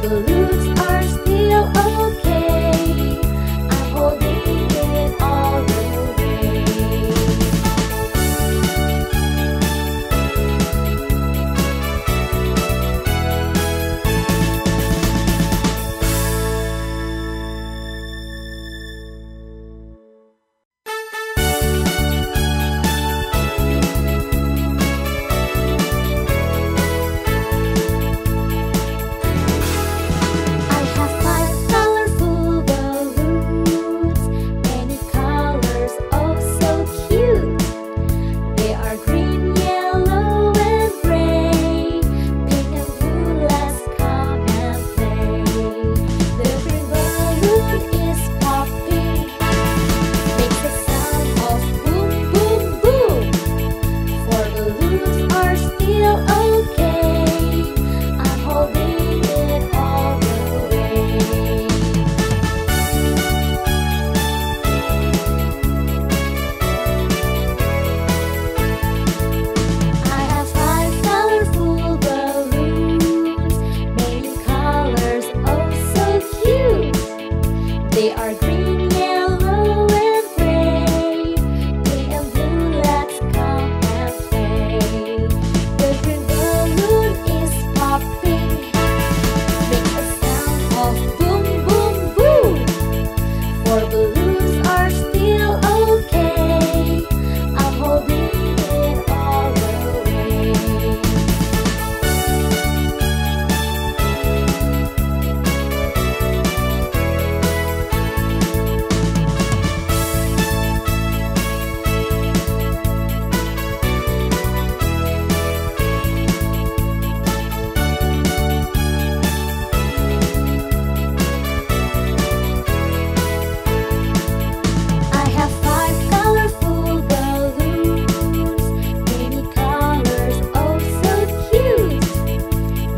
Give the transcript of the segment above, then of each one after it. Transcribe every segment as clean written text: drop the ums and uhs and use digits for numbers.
balloons are still okay. I'm holding it all the way. I have 5 colorful balloons, many colors, oh so cute. They are green, yellow, and gray, pink and blue. Let's come and play. The green balloon is popping, makes a sound of boom, boom, boom. 4 balloons are still okay. I'm holding it all the way. I have 5 colorful balloons, many colors, oh so cute. They are green, yellow, and gray, pink and blue. Let's come and play. The green balloon is popping, makes a sound of boom, boom, boom. 4 balloons are still okay. I'm holding it all the way. I have 5 colorful balloons, many colors, oh so cute.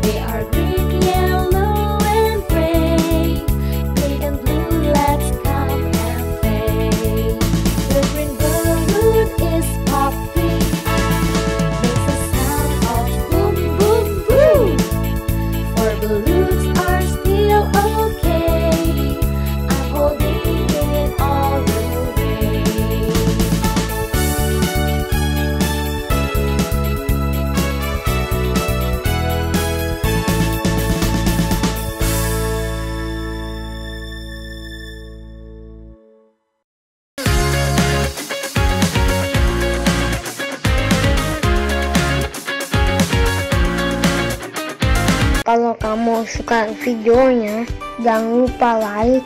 They are green, yellow, and gray, pink and blue. Let's come and play. The green balloon is popping, makes a sound of boom, boom, boom. 4 balloons are still okay. I'm holding it all the way. Kalau kamu suka videonya, jangan lupa like,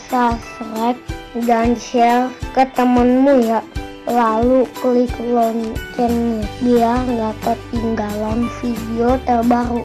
subscribe, dan share ke temenmu ya. Lalu klik loncengnya biar nggak ketinggalan video terbaru.